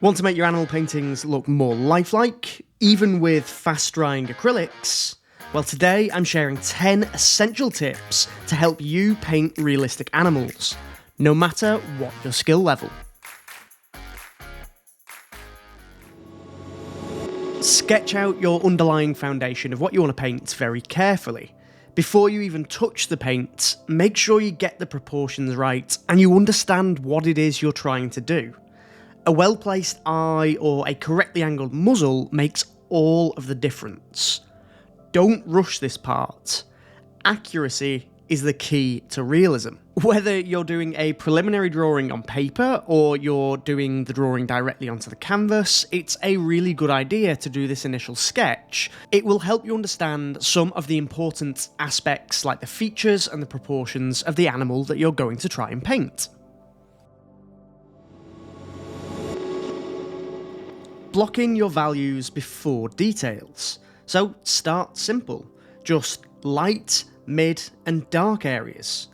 Want to make your animal paintings look more lifelike, even with fast-drying acrylics? Well, today I'm sharing 10 essential tips to help you paint realistic animals, no matter what your skill level. Sketch out your underlying foundation of what you want to paint very carefully. Before you even touch the paint, make sure you get the proportions right and you understand what it is you're trying to do. A well-placed eye or a correctly angled muzzle makes all of the difference. Don't rush this part. Accuracy is the key to realism. Whether you're doing a preliminary drawing on paper or you're doing the drawing directly onto the canvas, it's a really good idea to do this initial sketch. It will help you understand some of the important aspects like the features and the proportions of the animal that you're going to try and paint. Block in your values before details. So start simple. Just light, mid and dark areas.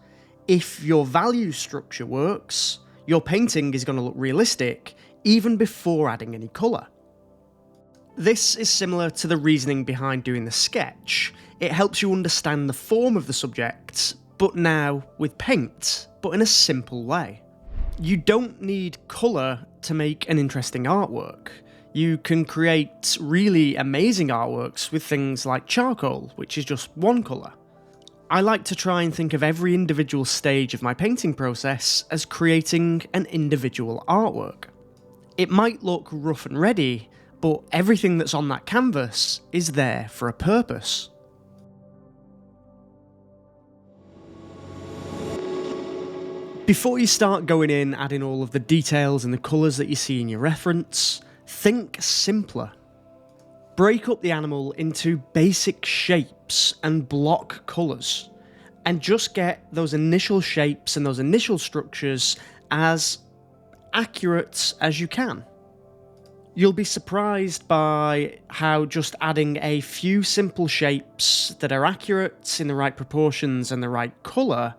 If your value structure works, your painting is going to look realistic even before adding any colour. This is similar to the reasoning behind doing the sketch. It helps you understand the form of the subject, but now with paint, but in a simple way. You don't need colour to make an interesting artwork. You can create really amazing artworks with things like charcoal, which is just one colour. I like to try and think of every individual stage of my painting process as creating an individual artwork. It might look rough and ready, but everything that's on that canvas is there for a purpose. Before you start going in, adding all of the details and the colours that you see in your reference, think simpler. Break up the animal into basic shapes and block colours, and just get those initial shapes and those initial structures as accurate as you can. You'll be surprised by how just adding a few simple shapes that are accurate in the right proportions and the right colour,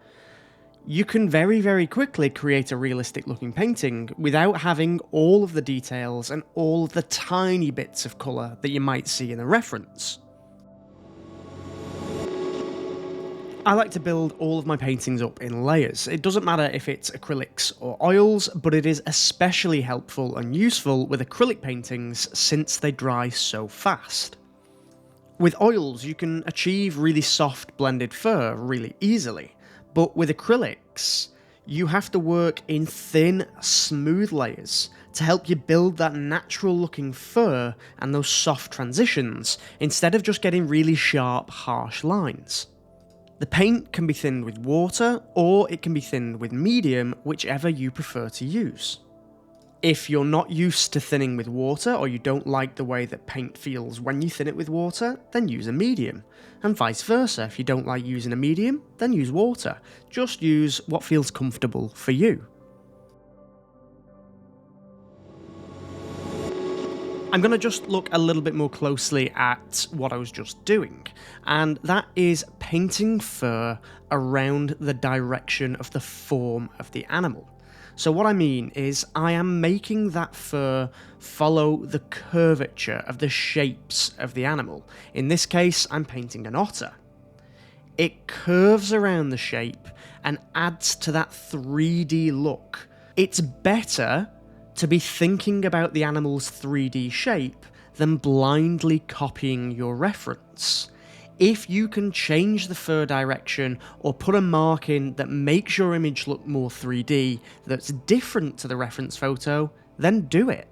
you can very, very quickly create a realistic looking painting without having all of the details and all of the tiny bits of colour that you might see in a reference. I like to build all of my paintings up in layers. It doesn't matter if it's acrylics or oils, but it is especially helpful and useful with acrylic paintings since they dry so fast. With oils, you can achieve really soft blended fur really easily. But with acrylics, you have to work in thin, smooth layers to help you build that natural looking fur and those soft transitions, instead of just getting really sharp, harsh lines. The paint can be thinned with water, or it can be thinned with medium, whichever you prefer to use. If you're not used to thinning with water, or you don't like the way that paint feels when you thin it with water, then use a medium. And vice versa, if you don't like using a medium, then use water. Just use what feels comfortable for you. I'm going to just look a little bit more closely at what I was just doing, and that is painting fur around the direction of the form of the animal. So what I mean is I am making that fur follow the curvature of the shapes of the animal. In this case, I'm painting an otter. It curves around the shape and adds to that 3D look. It's better to be thinking about the animal's 3D shape than blindly copying your reference. If you can change the fur direction or put a mark in that makes your image look more 3D, that's different to the reference photo, then do it.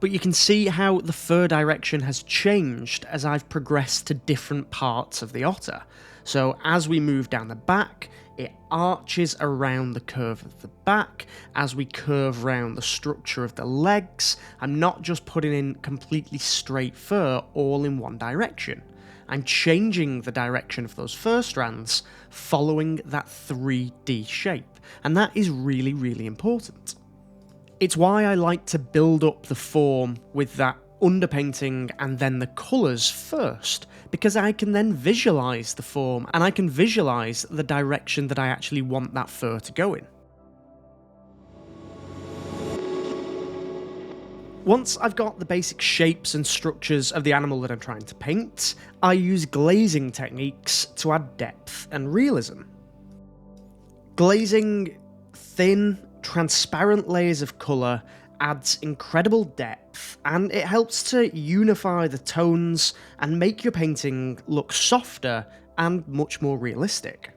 But you can see how the fur direction has changed as I've progressed to different parts of the otter. So as we move down the back, it arches around the curve of the back. As we curve around the structure of the legs, I'm not just putting in completely straight fur all in one direction. I'm changing the direction of those fur strands following that 3D shape, and that is really, really important. It's why I like to build up the form with that underpainting and then the colours first, because I can then visualise the form and I can visualise the direction that I actually want that fur to go in. Once I've got the basic shapes and structures of the animal that I'm trying to paint, I use glazing techniques to add depth and realism. Glazing thin, transparent layers of colour adds incredible depth, and it helps to unify the tones and make your painting look softer and much more realistic.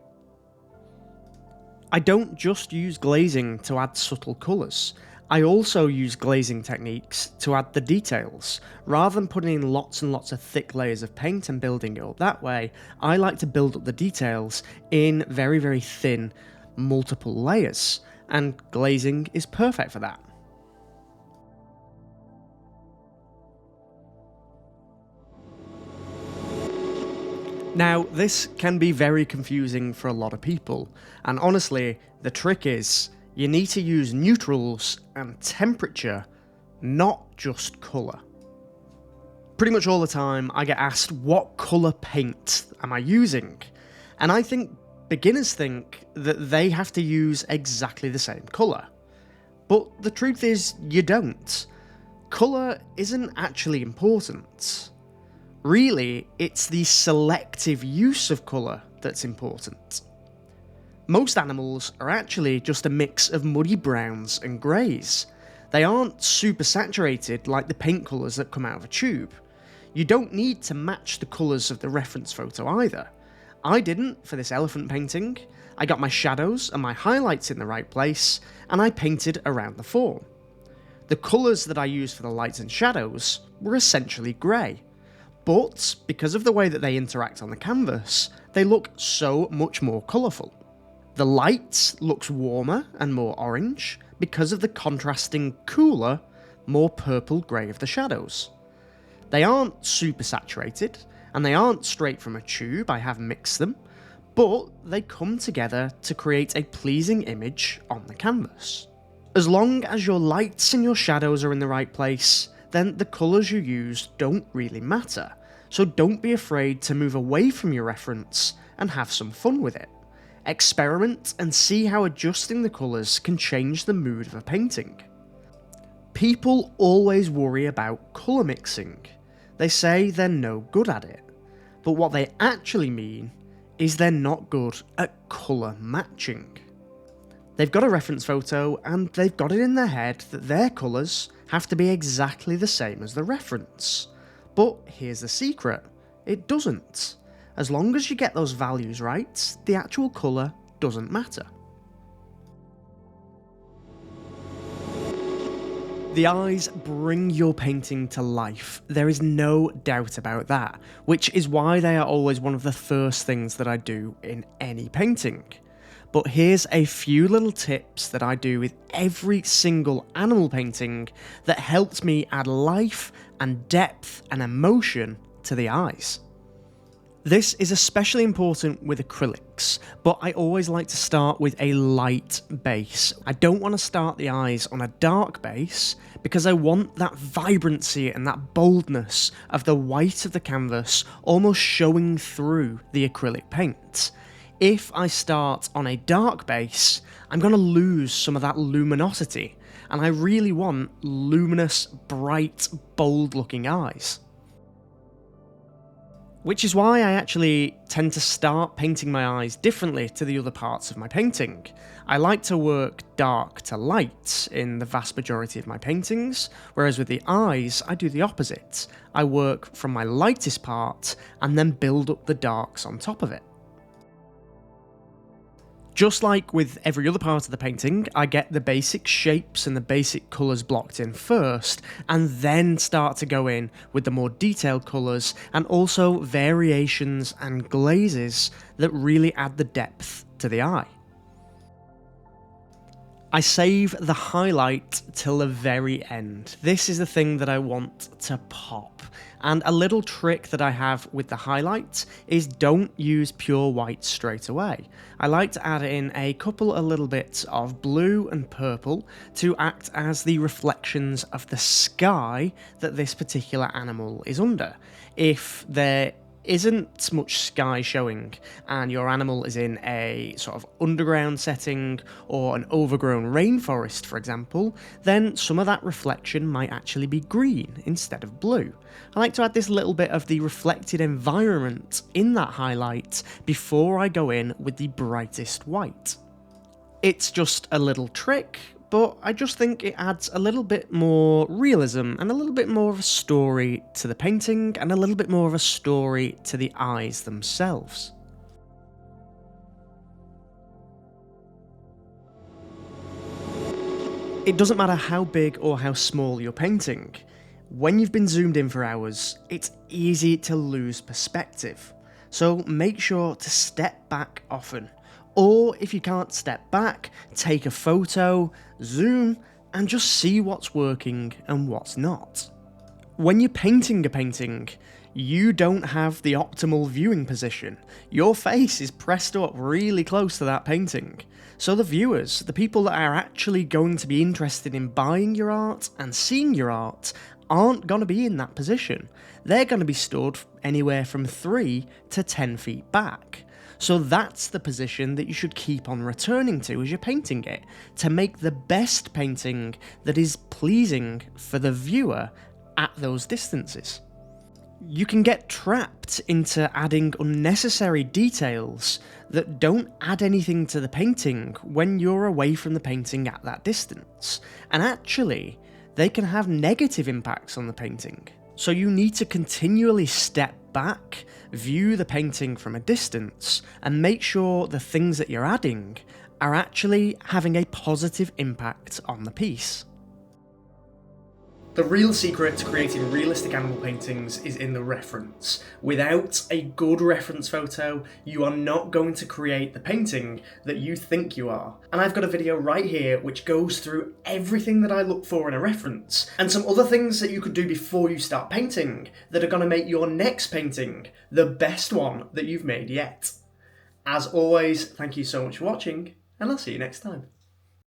I don't just use glazing to add subtle colours, I also use glazing techniques to add the details. Rather than putting in lots and lots of thick layers of paint and building it up that way, I like to build up the details in very, very thin, multiple layers, and glazing is perfect for that. Now, this can be very confusing for a lot of people, and honestly, the trick is, you need to use neutrals and temperature, not just colour. Pretty much all the time, I get asked, what colour paint am I using? And I think beginners think that they have to use exactly the same colour. But the truth is, you don't. Colour isn't actually important. Really, it's the selective use of colour that's important. Most animals are actually just a mix of muddy browns and greys. They aren't super saturated like the paint colours that come out of a tube. You don't need to match the colours of the reference photo either. I didn't for this elephant painting. I got my shadows and my highlights in the right place, and I painted around the form. The colours that I used for the lights and shadows were essentially grey. But because of the way that they interact on the canvas, they look so much more colourful. The light looks warmer and more orange because of the contrasting cooler, more purple grey of the shadows. They aren't super saturated, and they aren't straight from a tube, I have mixed them, but they come together to create a pleasing image on the canvas. As long as your lights and your shadows are in the right place, then the colours you use don't really matter, so don't be afraid to move away from your reference and have some fun with it. Experiment and see how adjusting the colours can change the mood of a painting. People always worry about colour mixing. They say they're no good at it, but what they actually mean is they're not good at colour matching. They've got a reference photo and they've got it in their head that their colours have to be exactly the same as the reference. But here's the secret, it doesn't. As long as you get those values right, the actual colour doesn't matter. The eyes bring your painting to life, there is no doubt about that, which is why they are always one of the first things that I do in any painting. But here's a few little tips that I do with every single animal painting that helps me add life and depth and emotion to the eyes. This is especially important with acrylics, but I always like to start with a light base. I don't want to start the eyes on a dark base because I want that vibrancy and that boldness of the white of the canvas almost showing through the acrylic paint. If I start on a dark base, I'm going to lose some of that luminosity, and I really want luminous, bright, bold looking eyes. Which is why I actually tend to start painting my eyes differently to the other parts of my painting. I like to work dark to light in the vast majority of my paintings, whereas with the eyes, I do the opposite. I work from my lightest part and then build up the darks on top of it. Just like with every other part of the painting, I get the basic shapes and the basic colours blocked in first, and then start to go in with the more detailed colours and also variations and glazes that really add the depth to the eye. I save the highlight till the very end. This is the thing that I want to pop. And a little trick that I have with the highlight is don't use pure white straight away. I like to add in a couple of little bits of blue and purple to act as the reflections of the sky that this particular animal is under. If they're isn't much sky showing and your animal is in a sort of underground setting or an overgrown rainforest, for example, then some of that reflection might actually be green instead of blue. I like to add this little bit of the reflected environment in that highlight before I go in with the brightest white. It's just a little trick, but I just think it adds a little bit more realism and a little bit more of a story to the painting and a little bit more of a story to the eyes themselves. It doesn't matter how big or how small you're painting. When you've been zoomed in for hours, it's easy to lose perspective. So make sure to step back often. Or if you can't step back, take a photo, zoom, and just see what's working and what's not. When you're painting a painting, you don't have the optimal viewing position. Your face is pressed up really close to that painting. So the viewers, the people that are actually going to be interested in buying your art and seeing your art, aren't going to be in that position. They're going to be stood anywhere from 3 to 10 feet back. So that's the position that you should keep on returning to as you're painting it, to make the best painting that is pleasing for the viewer at those distances. You can get trapped into adding unnecessary details that don't add anything to the painting when you're away from the painting at that distance, and actually, they can have negative impacts on the painting. So you need to continually step back, view the painting from a distance, and make sure the things that you're adding are actually having a positive impact on the piece. The real secret to creating realistic animal paintings is in the reference. Without a good reference photo, you are not going to create the painting that you think you are. And I've got a video right here which goes through everything that I look for in a reference, and some other things that you could do before you start painting that are going to make your next painting the best one that you've made yet. As always, thank you so much for watching, and I'll see you next time.